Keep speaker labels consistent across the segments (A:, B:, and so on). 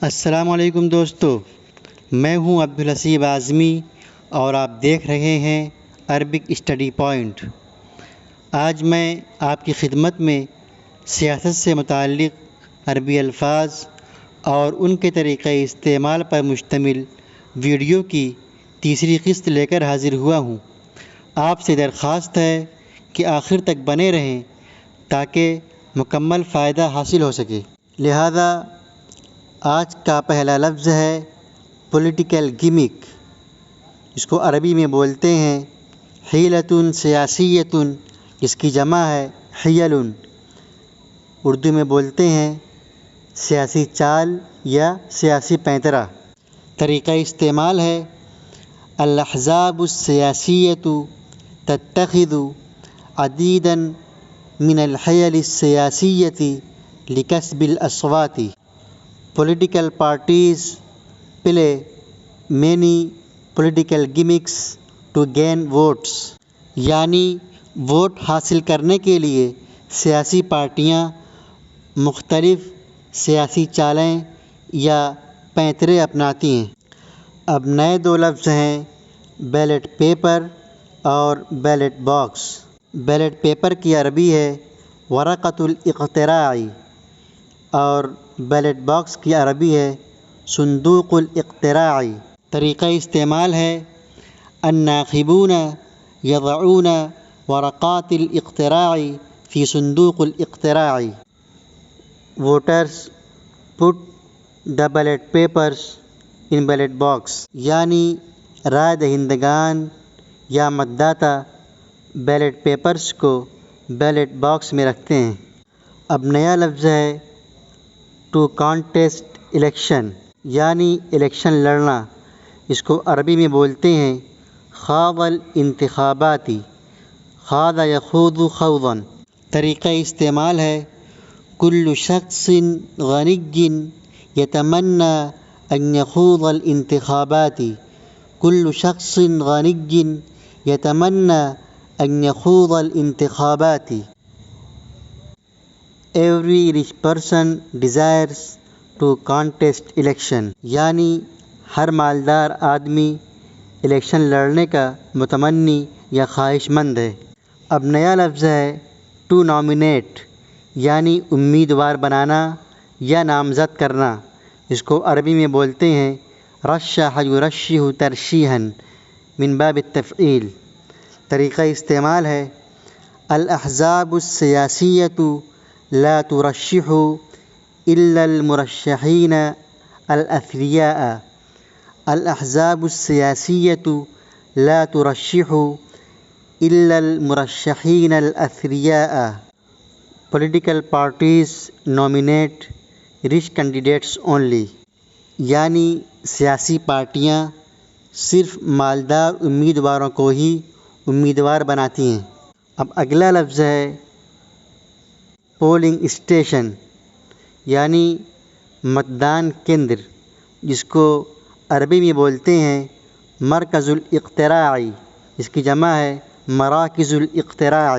A: السلام علیکم دوستو، میں ہوں عبدالحسیب اعظمی اور آپ دیکھ رہے ہیں عربک اسٹڈی پوائنٹ۔ آج میں آپ کی خدمت میں سیاست سے متعلق عربی الفاظ اور ان کے طریقۂ استعمال پر مشتمل ویڈیو کی تیسری قسط لے کر حاضر ہوا ہوں۔ آپ سے درخواست ہے کہ آخر تک بنے رہیں تاکہ مکمل فائدہ حاصل ہو سکے۔ لہذا آج کا پہلا لفظ ہے پولیٹیکل گیمک، اس کو عربی میں بولتے ہیں حیلۃ سیاسیۃ، جس کی جمع ہے حیل، اردو میں بولتے ہیں سیاسی چال یا سیاسی پینترا۔ طریقہ استعمال ہے الاحزاب السیاسیۃ تتخذ عدیدا من الحیل السیاسیۃ لکسب الاصوات۔ Political parties play many political gimmicks to gain votes، یعنی ووٹ حاصل کرنے کے لیے سیاسی پارٹیاں مختلف سیاسی چالیں یا پینترے اپناتی ہیں۔ اب نئے دو لفظ ہیں بیلٹ پیپر اور بیلٹ باکس۔ بیلٹ پیپر کی عربی ہے ورقۃ الاقتراع اور بیلٹ باکس کی عربی ہے صندوق الاقتراع۔ طریقہ استعمال ہے الناخبون یضعون ورقات الاقتراع فی صندوق الاقتراع۔ Voters put the ballot papers in ballot box، یعنی رائے دہندگان یا متداتا بیلٹ پیپرز کو بیلٹ باکس میں رکھتے ہیں۔ اب نیا لفظ ہے ٹو کانٹیسٹ الیکشن، یعنی الیکشن لڑنا، اس کو عربی میں بولتے ہیں خاض الانتخابات، خاض یخوض خوضا۔ طریقہ استعمال ہے کل شخص غنی یتمنى ان یخوض الانتخابات، کل شخص غنی یتمنى ان یخوض الانتخابات۔ Every rich person desires to contest election، یعنی ہر مالدار آدمی الیکشن لڑنے کا متمنی یا خواہش مند ہے۔ اب نیا لفظ ہے ٹو نامینیٹ، یعنی امیدوار بنانا یا نامزد کرنا، اس کو عربی میں بولتے ہیں رشح یرشح ترشیحا من باب التفعیل۔ طریقہ استعمال ہے الاحزاب السیاسیۃ لا ترشح الا المرشحین الاثریاء، الاحزاب السیاسیۃ لا ترشح الا المرشحین الاثریاء۔ Political parties nominate rich candidates only، یعنی سیاسی پارٹیاں صرف مالدار امیدواروں کو ہی امیدوار بناتی ہیں۔ اب اگلا لفظ ہے پولنگ اسٹیشن، یعنی متدان کیندر، جس کو عربی میں بولتے ہیں مرکز الاقتراع، اس کی جمع ہے مراکز الاقتراع۔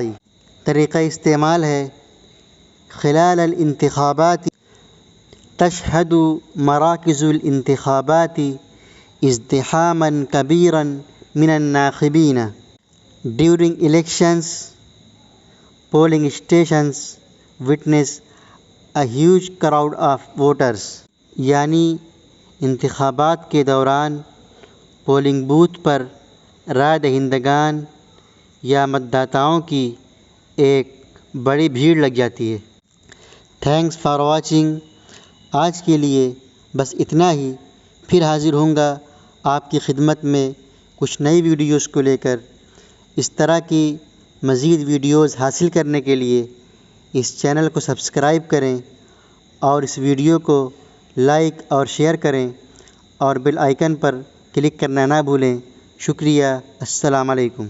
A: طریقہ استعمال ہے خلال الانتخابات تشہد مراکز الانتخابات ازدحاما کبیرا من الناخبین۔ During elections polling stations witness a huge crowd of voters، یعنی انتخابات کے دوران پولنگ بوتھ پر رائے دہندگان یا متداتاؤں کی ایک بڑی بھیڑ لگ جاتی ہے۔ Thanks for watching. آج کے لیے بس اتنا ہی، پھر حاضر ہوں گا آپ کی خدمت میں کچھ نئی ویڈیوز کو لے کر۔ اس طرح کی مزید ویڈیوز حاصل کرنے کے لیے اس چینل کو سبسکرائب کریں اور اس ویڈیو کو لائک اور شیئر کریں اور بیل آئیکن پر کلک کرنا نہ بھولیں۔ شکریہ۔ السلام علیکم۔